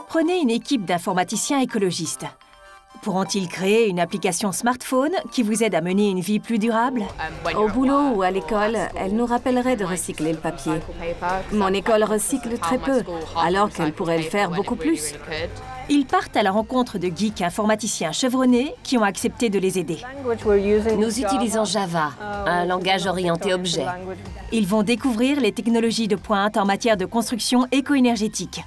Prenez une équipe d'informaticiens écologistes. Pourront-ils créer une application smartphone qui vous aide à mener une vie plus durable? Au boulot ou à l'école, elle nous rappellerait de recycler le papier. Mon école recycle très peu, alors qu'elle pourrait le faire beaucoup plus. Ils partent à la rencontre de geeks informaticiens chevronnés qui ont accepté de les aider. Nous utilisons Java, un langage orienté objet. Ils vont découvrir les technologies de pointe en matière de construction éco-énergétique.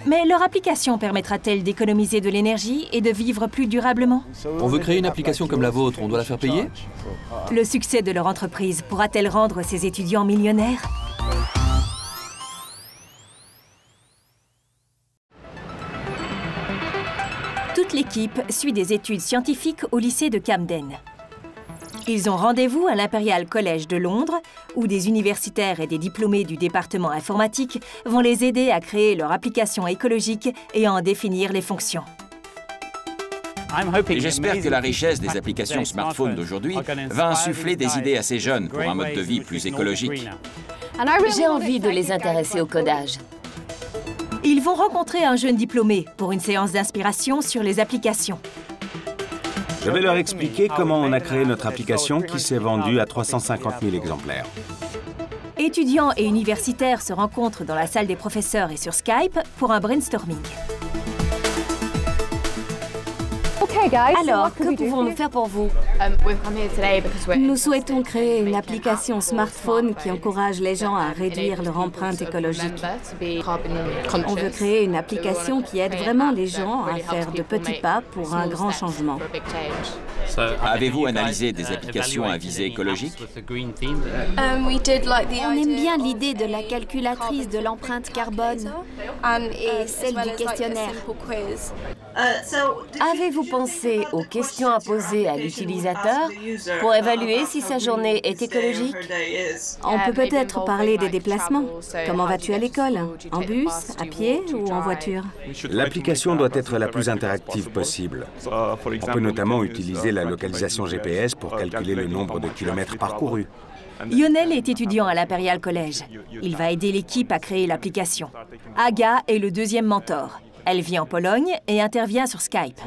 Mais leur application permettra-t-elle d'économiser de l'énergie et de vivre plus durablement? On veut créer une application comme la vôtre, on doit la faire payer? Le succès de leur entreprise pourra-t-elle rendre ces étudiants millionnaires? Toute l'équipe suit des études scientifiques au lycée de Camden. Ils ont rendez-vous à l'Imperial College de Londres, où des universitaires et des diplômés du département informatique vont les aider à créer leur application écologique et à en définir les fonctions. Et j'espère que la richesse des applications smartphones d'aujourd'hui va insuffler des idées à ces jeunes pour un mode de vie plus écologique. J'ai envie de les intéresser au codage. Ils vont rencontrer un jeune diplômé pour une séance d'inspiration sur les applications. Je vais leur expliquer comment on a créé notre application qui s'est vendue à 350 000 exemplaires. Étudiants et universitaires se rencontrent dans la salle des professeurs et sur Skype pour un brainstorming. Alors, que pouvons-nous faire pour vous? Nous souhaitons créer une application smartphone qui encourage les gens à réduire leur empreinte écologique. On veut créer une application qui aide vraiment les gens à faire de petits pas pour un grand changement. Avez-vous analysé des applications à visée écologique? On aime bien l'idée de la calculatrice de l'empreinte carbone et celle du questionnaire. Avez-vous pensé aux questions à poser à l'utilisateur pour évaluer si sa journée est écologique? On peut peut-être parler des déplacements. Comment vas-tu à l'école? En bus, à pied ou en voiture? L'application doit être la plus interactive possible. On peut notamment utiliser la localisation GPS pour calculer le nombre de kilomètres parcourus. Lionel est étudiant à l'Imperial College. Il va aider l'équipe à créer l'application. Aga est le deuxième mentor. Elle vit en Pologne et intervient sur Skype.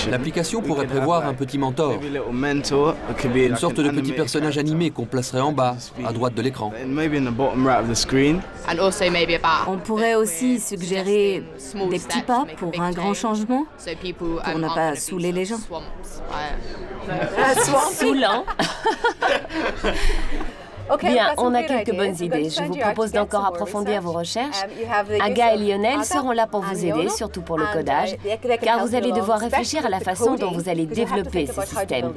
L'application pourrait prévoir un petit mentor, une sorte de petit personnage animé qu'on placerait en bas, à droite de l'écran. On pourrait aussi suggérer des petits pas pour un grand changement, pour ne pas saouler les gens. Saoulant. Bien, on a quelques bonnes idées. Je vous propose d'encore approfondir vos recherches. Aga et Lionel seront là pour vous aider, surtout pour le codage, car vous allez devoir réfléchir à la façon dont vous allez développer ces systèmes.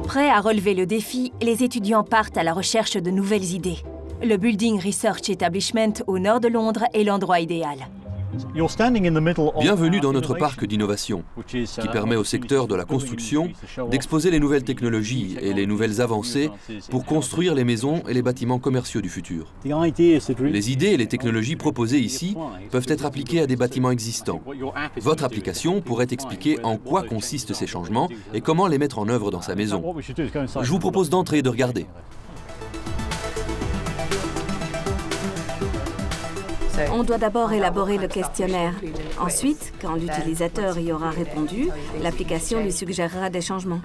Prêts à relever le défi, les étudiants partent à la recherche de nouvelles idées. Le Building Research Establishment au nord de Londres est l'endroit idéal. Bienvenue dans notre parc d'innovation, qui permet au secteur de la construction d'exposer les nouvelles technologies et les nouvelles avancées pour construire les maisons et les bâtiments commerciaux du futur. Les idées et les technologies proposées ici peuvent être appliquées à des bâtiments existants. Votre application pourrait expliquer en quoi consistent ces changements et comment les mettre en œuvre dans sa maison. Je vous propose d'entrer et de regarder. On doit d'abord élaborer le questionnaire. Ensuite, quand l'utilisateur y aura répondu, l'application lui suggérera des changements.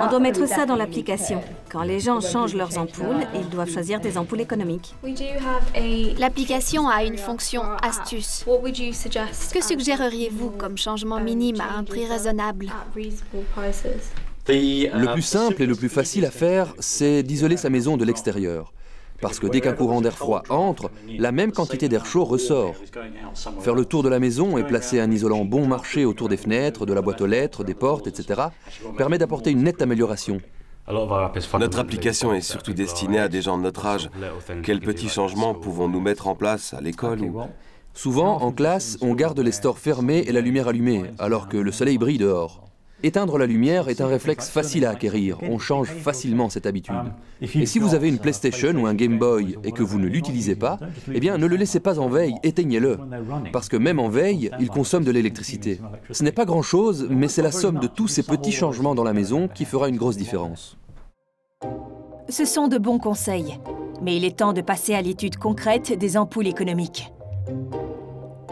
On doit mettre ça dans l'application. Quand les gens changent leurs ampoules, ils doivent choisir des ampoules économiques. L'application a une fonction astuce. Que suggéreriez-vous comme changement minime à un prix raisonnable? Le plus simple et le plus facile à faire, c'est d'isoler sa maison de l'extérieur. Parce que dès qu'un courant d'air froid entre, la même quantité d'air chaud ressort. Faire le tour de la maison et placer un isolant bon marché autour des fenêtres, de la boîte aux lettres, des portes, etc. permet d'apporter une nette amélioration. Notre application est surtout destinée à des gens de notre âge. Quels petits changements pouvons-nous mettre en place à l'école ou... Souvent, en classe, on garde les stores fermés et la lumière allumée, alors que le soleil brille dehors. Éteindre la lumière est un réflexe facile à acquérir. On change facilement cette habitude. Et si vous avez une PlayStation ou un Game Boy et que vous ne l'utilisez pas, eh bien, ne le laissez pas en veille, éteignez-le. Parce que même en veille, il consomme de l'électricité. Ce n'est pas grand-chose, mais c'est la somme de tous ces petits changements dans la maison qui fera une grosse différence. Ce sont de bons conseils. Mais il est temps de passer à l'étude concrète des ampoules économiques.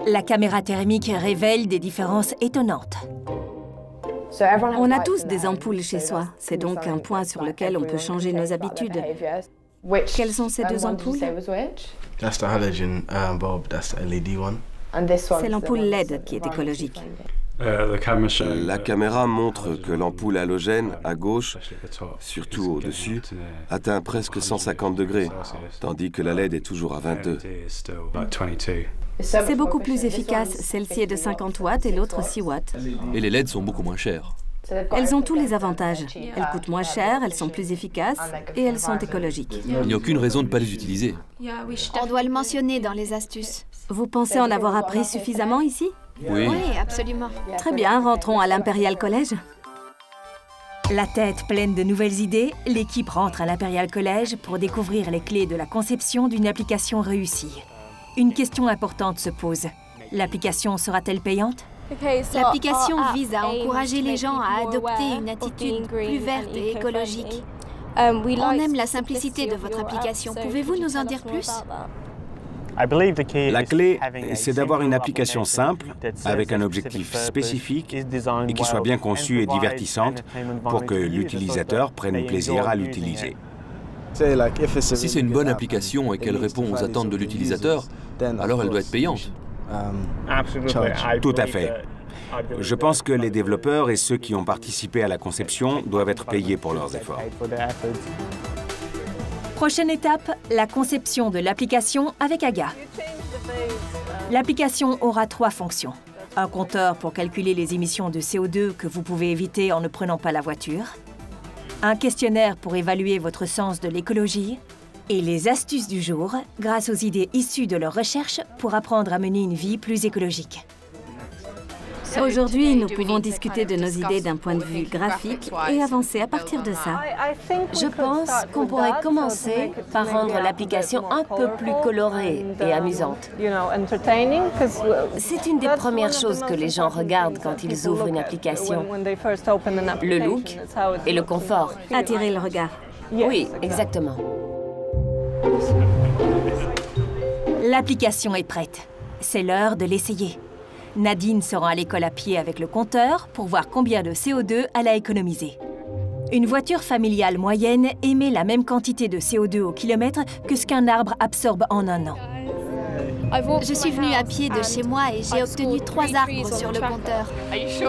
La caméra thermique révèle des différences étonnantes. On a tous des ampoules chez soi. C'est donc un point sur lequel on peut changer nos habitudes. Quelles sont ces deux ampoules? C'est l'ampoule LED qui est écologique. La caméra montre que l'ampoule halogène, à gauche, surtout au-dessus, atteint presque 150 degrés, tandis que la LED est toujours à 22. C'est beaucoup plus efficace. Celle-ci est de 50 watts et l'autre 6 watts. Et les LED sont beaucoup moins chères. Elles ont tous les avantages. Elles coûtent moins cher, elles sont plus efficaces et elles sont écologiques. Il n'y a aucune raison de ne pas les utiliser. On doit le mentionner dans les astuces. Vous pensez en avoir appris suffisamment ici? Oui. Oui, absolument. Très bien, rentrons à l'Imperial College. La tête pleine de nouvelles idées, l'équipe rentre à l'Imperial College pour découvrir les clés de la conception d'une application réussie. Une question importante se pose. L'application sera-t-elle payante? L'application vise à encourager les gens à adopter une attitude plus verte et écologique. On aime la simplicité de votre application. Pouvez-vous nous en dire plus? La clé, c'est d'avoir une application simple, avec un objectif spécifique et qui soit bien conçue et divertissante pour que l'utilisateur prenne plaisir à l'utiliser. Si c'est une bonne application et qu'elle répond aux attentes de l'utilisateur, alors elle doit être payante. Tout à fait. Je pense que les développeurs et ceux qui ont participé à la conception doivent être payés pour leurs efforts. Prochaine étape, la conception de l'application avec Aga. L'application aura 3 fonctions. Un compteur pour calculer les émissions de CO2 que vous pouvez éviter en ne prenant pas la voiture. Un questionnaire pour évaluer votre sens de l'écologie. Et les astuces du jour, grâce aux idées issues de leurs recherches pour apprendre à mener une vie plus écologique. Aujourd'hui, nous pouvons discuter de nos idées d'un point de vue graphique et avancer à partir de ça. Je pense qu'on pourrait commencer par rendre l'application un peu plus colorée et amusante. C'est une des premières choses que les gens regardent quand ils ouvrent une application. Le look et le confort. Attirer le regard. Oui, exactement. L'application est prête. C'est l'heure de l'essayer. Nadine se rend à l'école à pied avec le compteur pour voir combien de CO2 elle a économisé. Une voiture familiale moyenne émet la même quantité de CO2 au kilomètre que ce qu'un arbre absorbe en un an. Je suis venue à pied de chez moi et j'ai obtenu 3 arbres sur le compteur.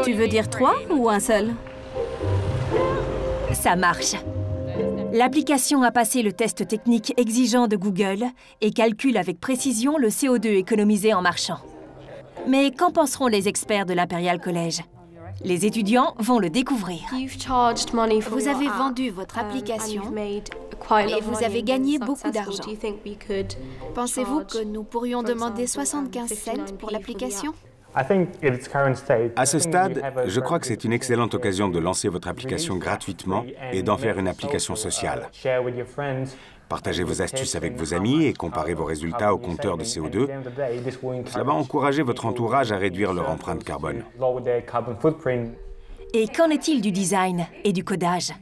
Tu veux dire 3 ou un seul? Ça marche. L'application a passé le test technique exigeant de Google et calcule avec précision le CO2 économisé en marchant. Mais qu'en penseront les experts de l'Imperial College? Les étudiants vont le découvrir. Vous avez vendu votre application et vous avez gagné beaucoup d'argent. Pensez-vous que nous pourrions demander 75 cents pour l'application? À ce stade, je crois que c'est une excellente occasion de lancer votre application gratuitement et d'en faire une application sociale. Partagez vos astuces avec vos amis et comparez vos résultats au compteur de CO2. Cela va encourager votre entourage à réduire leur empreinte carbone. Et qu'en est-il du design et du codage?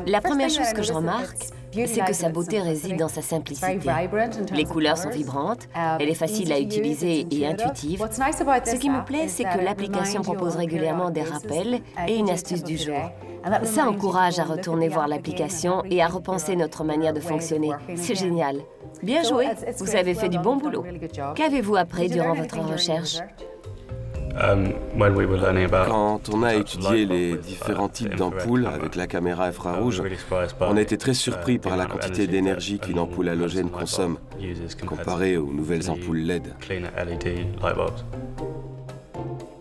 La première chose que je remarque, c'est que sa beauté réside dans sa simplicité. Les couleurs sont vibrantes, elle est facile à utiliser et intuitive. Ce qui me plaît, c'est que l'application propose régulièrement des rappels et une astuce du jour. Ça encourage à retourner voir l'application et à repenser notre manière de fonctionner. C'est génial. Bien joué, vous avez fait du bon boulot. Qu'avez-vous appris durant votre recherche? Quand on a étudié les différents types d'ampoules avec la caméra infrarouge, on a été très surpris par la quantité d'énergie qu'une ampoule halogène consomme, comparée aux nouvelles ampoules LED.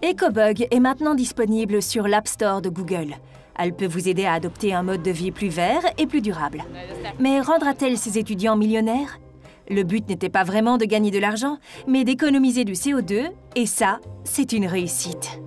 EcoBug est maintenant disponible sur l'App Store de Google. Elle peut vous aider à adopter un mode de vie plus vert et plus durable. Mais rendra-t-elle ces étudiants millionnaires? Le but n'était pas vraiment de gagner de l'argent, mais d'économiser du CO2, et ça, c'est une réussite.